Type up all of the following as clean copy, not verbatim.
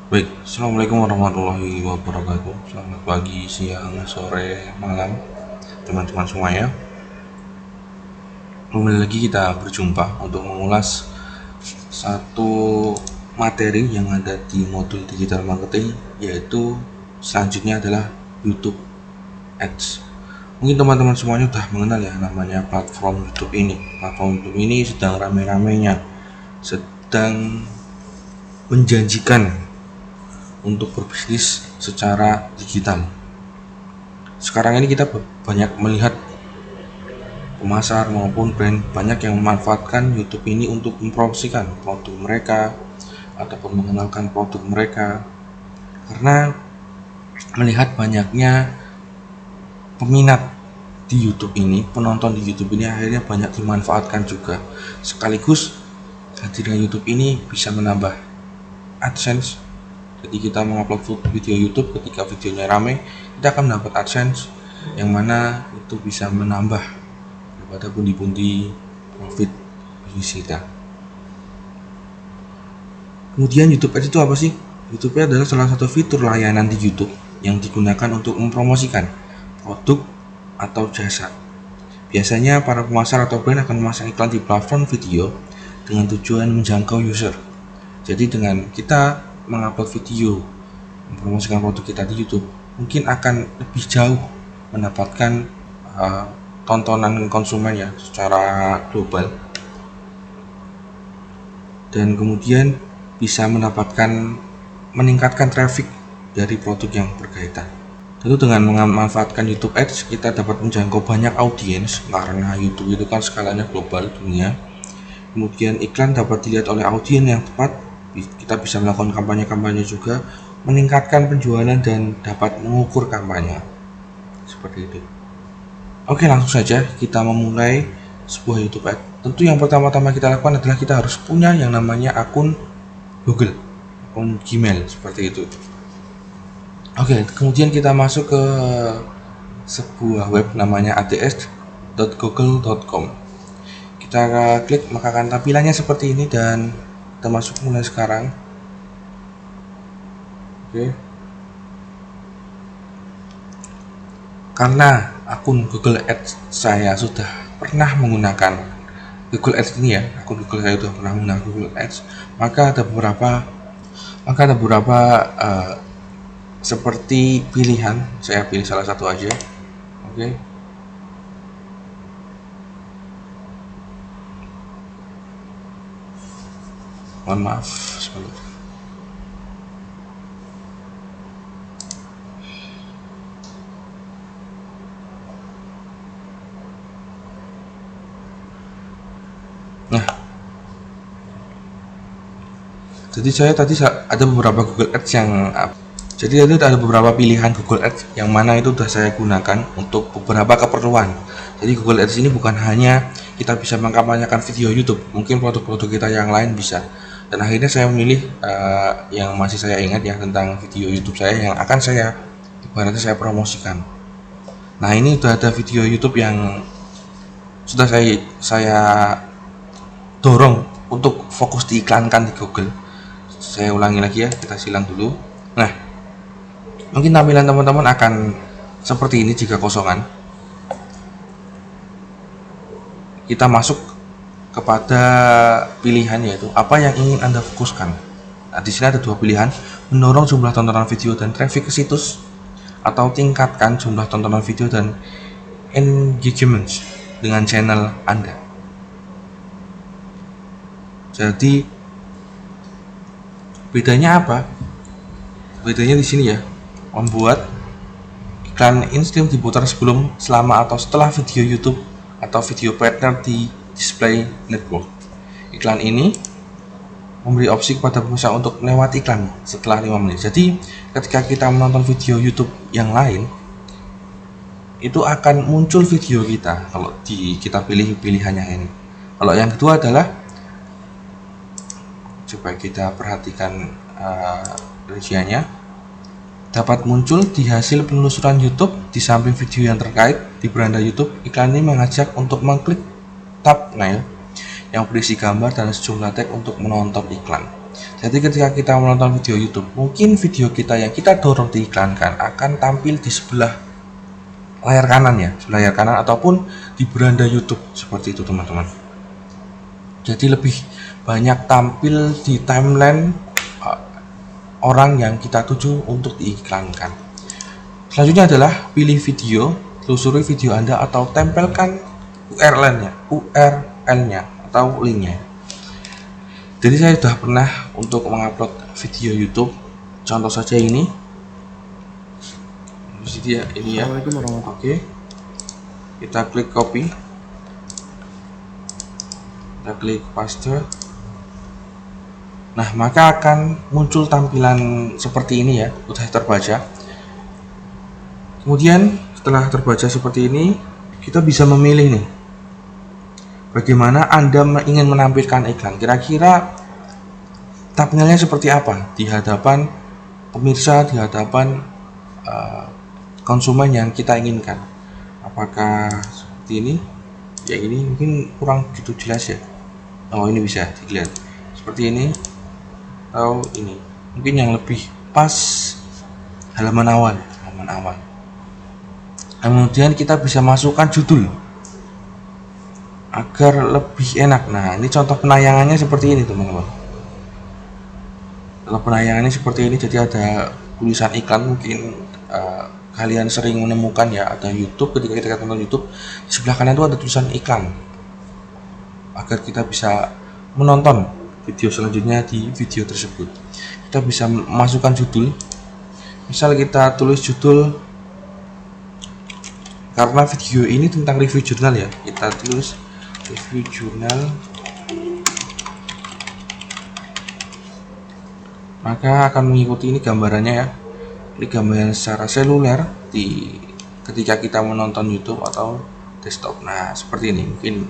Baik, Assalamualaikum warahmatullahi wabarakatuh. Selamat pagi, siang, sore, malam, teman-teman semuanya. Kembali lagi kita berjumpa untuk mengulas satu materi yang ada di modul digital marketing, yaitu selanjutnya adalah YouTube Ads. Mungkin teman-teman semuanya sudah mengenal ya namanya platform YouTube ini. Platform YouTube ini sedang rame-ramenya, sedang menjanjikan untuk berbisnis secara digital. Sekarang ini kita banyak melihat pemasar maupun brand banyak yang memanfaatkan YouTube ini untuk mempromosikan produk mereka ataupun mengenalkan produk mereka, karena melihat banyaknya peminat di YouTube ini, penonton di YouTube ini akhirnya banyak dimanfaatkan juga. Sekaligus hadirnya YouTube ini bisa menambah AdSense. Jadi kita mengupload video YouTube, ketika videonya rame, kita akan mendapat AdSense yang mana itu bisa menambah daripada pundi-pundi profit bisnis kita. Kemudian YouTube Ads itu apa sih? YouTube adalah salah satu fitur layanan di YouTube yang digunakan untuk mempromosikan produk atau jasa. Biasanya para pemasar atau brand akan memasang iklan di platform video dengan tujuan menjangkau user. Jadi dengan kita mengupload video mempromosikan produk kita di YouTube, mungkin akan lebih jauh mendapatkan tontonan konsumen ya secara global, dan kemudian bisa meningkatkan traffic dari produk yang berkaitan. Tentu dengan memanfaatkan YouTube Ads kita dapat menjangkau banyak audiens, karena YouTube itu kan skalanya global dunia. Kemudian iklan dapat dilihat oleh audiens yang tepat. Kita bisa melakukan kampanye-kampanye juga, meningkatkan penjualan dan dapat mengukur kampanye. Seperti itu. Oke, langsung saja kita memulai sebuah YouTube Ads. Tentu yang pertama-tama kita lakukan adalah kita harus punya yang namanya akun Google, akun Gmail, seperti itu. Oke, kemudian kita masuk ke sebuah web namanya ads.google.com. Kita klik, maka akan tampilannya seperti ini dan kita masuk mulai sekarang. Oke. Karena akun Google Ads saya sudah pernah menggunakan Google Ads ini ya, akun Google saya sudah pernah menggunakan Google Ads, maka ada beberapa seperti pilihan. Saya pilih salah satu aja. Oke. Mohon maaf sebentar. Nah, jadi saya tadi ada beberapa Google Ads yang jadi itu ada beberapa pilihan Google Ads yang mana itu sudah saya gunakan untuk beberapa keperluan. Jadi Google Ads ini bukan hanya kita bisa mengkampanyekan video YouTube, mungkin produk-produk kita yang lain bisa. Dan akhirnya saya memilih yang masih saya ingat ya, tentang video YouTube saya yang akan saya ibaratnya saya promosikan. Nah, ini sudah ada video YouTube yang sudah saya dorong untuk fokus diiklankan di Google. Saya ulangi lagi ya, kita silang dulu. Nah, mungkin tampilan teman-teman akan seperti ini jika kosongan. Kita masuk kepada pilihan, yaitu apa yang ingin Anda fokuskan. Nah, di sini ada dua pilihan: mendorong jumlah tontonan video dan traffic ke situs, atau tingkatkan jumlah tontonan video dan engagement dengan channel Anda. Jadi bedanya apa? Bedanya di sini ya, membuat iklan in-stream diputar sebelum, selama, atau setelah video YouTube atau video partner di display network. Iklan ini memberi opsi kepada pengusaha untuk melewati iklan setelah 5 menit. Jadi ketika kita menonton video YouTube yang lain, itu akan muncul video kita kalau kita pilih pilihannya ini. Kalau yang kedua adalah, coba kita perhatikan rinciannya, dapat muncul di hasil penelusuran YouTube. Di samping video yang terkait di beranda YouTube, iklan ini mengajak untuk mengklik thumbnail yang berisi gambar dan sejumlah tag untuk menonton iklan. Jadi ketika kita menonton video YouTube, mungkin video kita yang kita dorong diiklankan akan tampil di sebelah layar kanan ya, sebelah layar kanan ataupun di beranda YouTube seperti itu teman-teman. Jadi lebih banyak tampil di timeline orang yang kita tuju untuk diiklankan. Selanjutnya adalah pilih video, telusuri video Anda atau tempelkan URL-nya atau linknya. Jadi saya sudah pernah untuk mengupload video YouTube, contoh saja ini. Dia ini ya. Oke. Kita klik copy. Kita klik paste. Nah, maka akan muncul tampilan seperti ini ya, sudah terbaca. Kemudian setelah terbaca seperti ini, kita bisa memilih nih bagaimana Anda ingin menampilkan iklan. Kira-kira thumbnailnya seperti apa di hadapan pemirsa, di hadapan konsumen yang kita inginkan. Apakah seperti ini? Ya ini mungkin kurang gitu jelas ya. Oh, ini bisa dilihat seperti ini atau ini. Mungkin yang lebih pas halaman awal. Kemudian kita bisa masukkan judul agar lebih enak. Nah, ini contoh penayangannya seperti ini teman-teman. Kalau penayangannya seperti ini, jadi ada tulisan iklan. Mungkin kalian sering menemukan ya, ada YouTube, ketika kita tonton YouTube di sebelah kanan itu ada tulisan iklan agar kita bisa menonton video selanjutnya di video tersebut. Kita bisa masukkan judul, misal kita tulis judul, karena video ini tentang review jurnal ya, kita tulis review jurnal, maka akan mengikuti ini gambarannya ya. Ini gambaran secara seluler ketika kita menonton YouTube atau desktop. Nah, seperti ini. Mungkin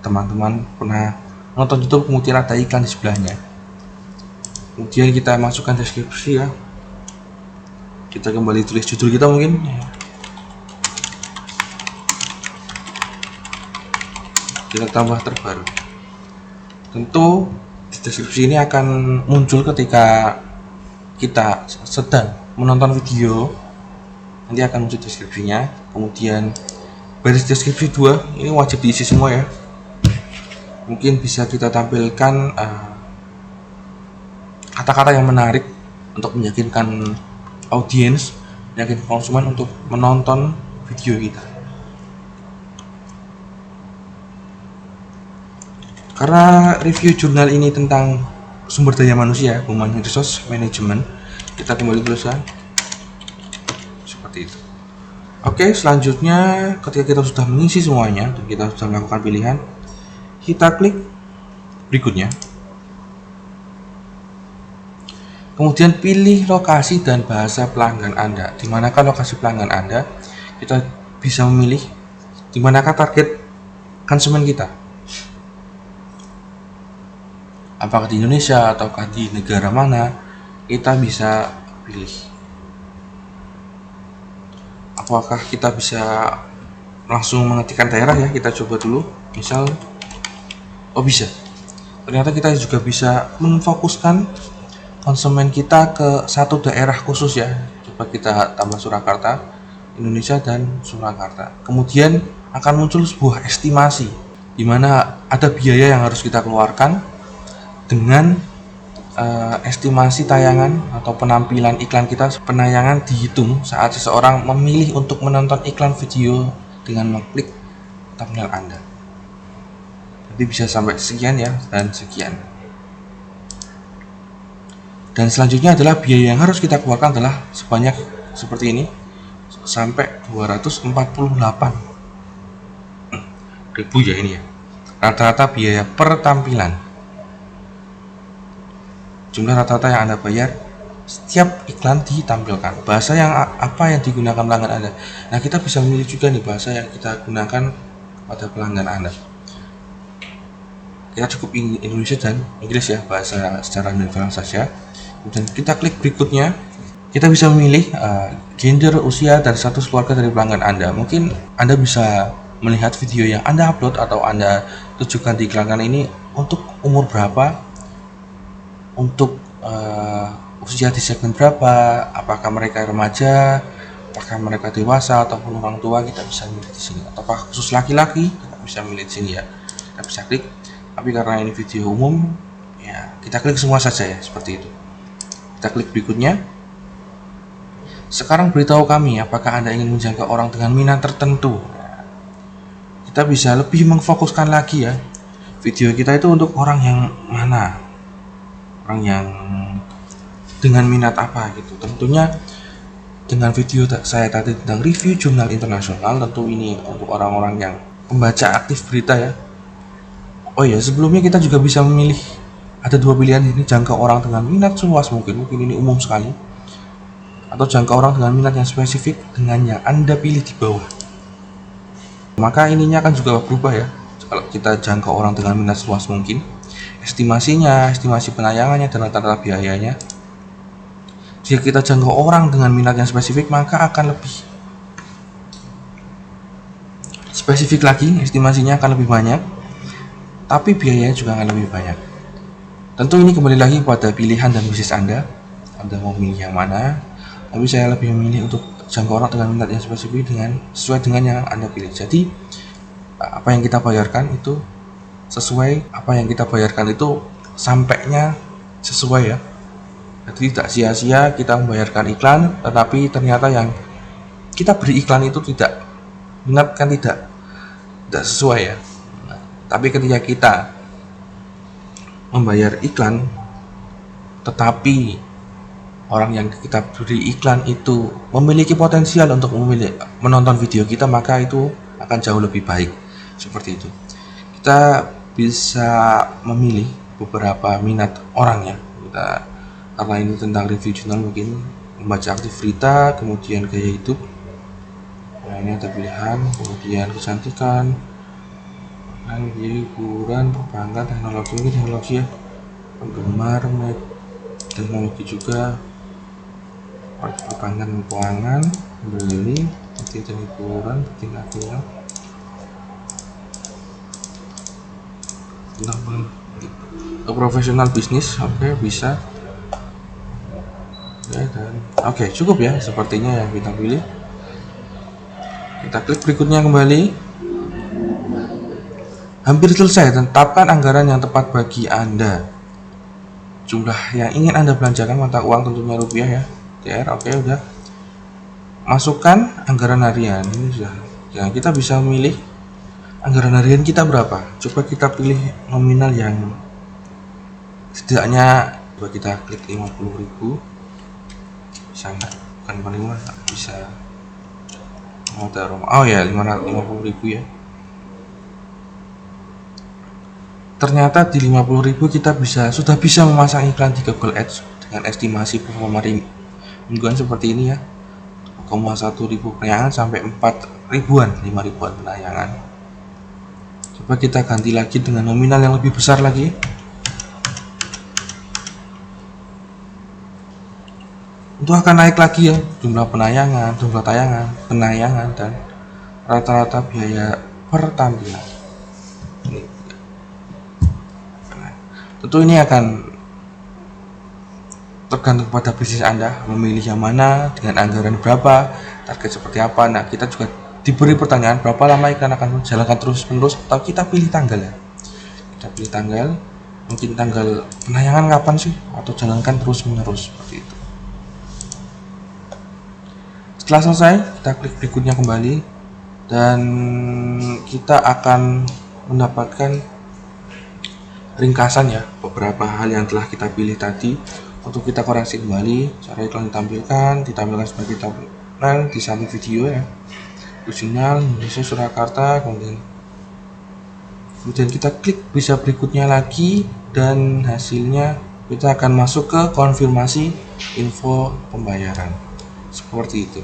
teman-teman pernah menonton YouTube kemudian ada iklan di sebelahnya. Kemudian kita masukkan deskripsi ya. Kita kembali tulis judul kita mungkin. Kita tambah terbaru. Tentu deskripsi ini akan muncul ketika kita sedang menonton video, nanti akan muncul deskripsinya. Kemudian baris deskripsi 2 ini wajib diisi semua ya. Mungkin bisa kita tampilkan kata-kata yang menarik untuk meyakinkan audiens, meyakinkan konsumen untuk menonton video kita. Karena review jurnal ini tentang sumber daya manusia, human resource management, kita kembali tuliskan seperti itu. Oke, selanjutnya ketika kita sudah mengisi semuanya dan kita sudah melakukan pilihan, kita klik berikutnya. Kemudian pilih lokasi dan bahasa pelanggan Anda. Di manakah lokasi pelanggan Anda? Kita bisa memilih di manakah target konsumen kita. Apakah di Indonesia ataukah di negara mana, kita bisa pilih. Apakah kita bisa langsung mengetikkan daerah ya, kita coba dulu. Misal, oh bisa. Ternyata kita juga bisa memfokuskan konsumen kita ke satu daerah khusus ya. Coba kita tambah Surakarta, Indonesia dan Surakarta. Kemudian akan muncul sebuah estimasi di mana ada biaya yang harus kita keluarkan dengan estimasi tayangan atau penampilan iklan kita. Penayangan dihitung saat seseorang memilih untuk menonton iklan video dengan mengklik thumbnail Anda. Jadi bisa sampai sekian ya, dan sekian. Dan selanjutnya adalah biaya yang harus kita keluarkan adalah sebanyak seperti ini, sampai 248.000 ya ini ya. Rata-rata biaya per tampilan. Jumlah rata-rata yang Anda bayar setiap iklan ditampilkan. Bahasa yang apa yang digunakan pelanggan Anda. Nah, kita bisa memilih juga nih bahasa yang kita gunakan pada pelanggan Anda. Kita cukup Indonesia dan Inggris ya, bahasa secara universal saja. Kemudian kita klik berikutnya. Kita bisa memilih gender, usia, dan status keluarga dari pelanggan Anda. Mungkin Anda bisa melihat video yang Anda upload atau Anda tujukan di iklan ini untuk umur berapa, untuk usia di segmen berapa, apakah mereka remaja, apakah mereka dewasa ataupun orang tua, kita bisa milih di sini. Apakah khusus laki-laki, kita bisa milih di sini ya. Kita bisa klik. Tapi karena ini video umum, ya kita klik semua saja ya, seperti itu. Kita klik berikutnya. Sekarang beritahu kami apakah Anda ingin menjangkau orang dengan minat tertentu. Kita bisa lebih mengfokuskan lagi ya. Video kita itu untuk orang yang mana, orang yang dengan minat apa gitu. Tentunya dengan video saya tadi tentang review jurnal internasional, tentu ini untuk orang-orang yang pembaca aktif berita ya. Oh ya, sebelumnya kita juga bisa memilih, ada dua pilihan ini, jangkau orang dengan minat seluas mungkin ini umum sekali, atau jangkau orang dengan minat yang spesifik dengan yang Anda pilih di bawah. Maka ininya akan juga berubah ya. Kalau kita jangkau orang dengan minat seluas mungkin, estimasinya, estimasi penayangannya, dan rata-rata biayanya. Jika kita jangkau orang dengan minat yang spesifik, maka akan lebih spesifik lagi, estimasinya akan lebih banyak, tapi biayanya juga akan lebih banyak. Tentu ini kembali lagi pada pilihan dan bisnis Anda mau memilih yang mana, tapi saya lebih memilih untuk jangkau orang dengan minat yang spesifik sesuai dengan yang Anda pilih. Jadi apa yang kita bayarkan itu sesuai, apa yang kita bayarkan itu sampainya sesuai ya. Jadi tidak sia-sia kita membayarkan iklan, tetapi ternyata yang kita beri iklan itu tidak minat, kan tidak sesuai ya. Tapi ketika kita membayar iklan, tetapi orang yang kita beri iklan itu memiliki potensial untuk menonton video kita, maka itu akan jauh lebih baik. Seperti itu. Kita bisa memilih beberapa minat orang ya. Karena ini tentang review jurnal, mungkin membaca aktif berita, kemudian gaya hidup. Nah, ini ada pilihan, kemudian kecantikan, hiburan, perbankan, teknologi, ini teknologi ya, penggemar, teknologi juga, perbankan, keuangan, beli, dan hiburan, tingkatnya, profesional bisnis, oke, bisa. Ya, dan oke, cukup ya sepertinya yang kita pilih. Kita klik berikutnya kembali. Hampir selesai. Tetapkan anggaran yang tepat bagi Anda. Jumlah yang ingin Anda belanjakan, mata uang tentunya rupiah ya, TR. Oke, udah. Masukkan anggaran harian. Ini sudah. Ya, kita bisa memilih anggaran harian kita berapa. Coba kita pilih nominal yang setidaknya, coba kita klik 50.000. Bisa nggak? Bukan paling murah, bisa. Oh ya, 550.000 ya. Ternyata di 50.000 kita sudah bisa memasang iklan di Google Ads dengan estimasi performa mingguan seperti ini ya, 1.000 penayangan sampai 4.000-an, 5.000-an penayangan. Coba kita ganti lagi dengan nominal yang lebih besar lagi. Itu akan naik lagi ya, jumlah penayangan, jumlah tayangan, penayangan, dan rata-rata biaya per tampilan. Tentu ini akan tergantung pada bisnis Anda, memilih yang mana, dengan anggaran berapa, target seperti apa. Nah, kita juga diberi pertanyaan berapa lama iklan akan menjalankan terus-menerus, atau kita pilih tanggal ya. Kita pilih tanggal, mungkin tanggal penayangan kapan sih, atau jalankan terus-menerus seperti itu. Setelah selesai, kita klik berikutnya kembali, dan kita akan mendapatkan ringkasan ya, beberapa hal yang telah kita pilih tadi. Untuk kita koreksi kembali, cara iklan ditampilkan sebagai thumbnail di samping video ya, jurnal Indonesia Surakarta, kemudian kita klik bisa berikutnya lagi, dan hasilnya kita akan masuk ke konfirmasi info pembayaran seperti itu.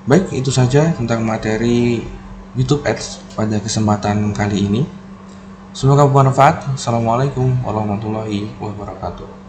Baik, itu saja tentang materi YouTube Ads pada kesempatan kali ini. Semoga bermanfaat. Assalamualaikum warahmatullahi wabarakatuh.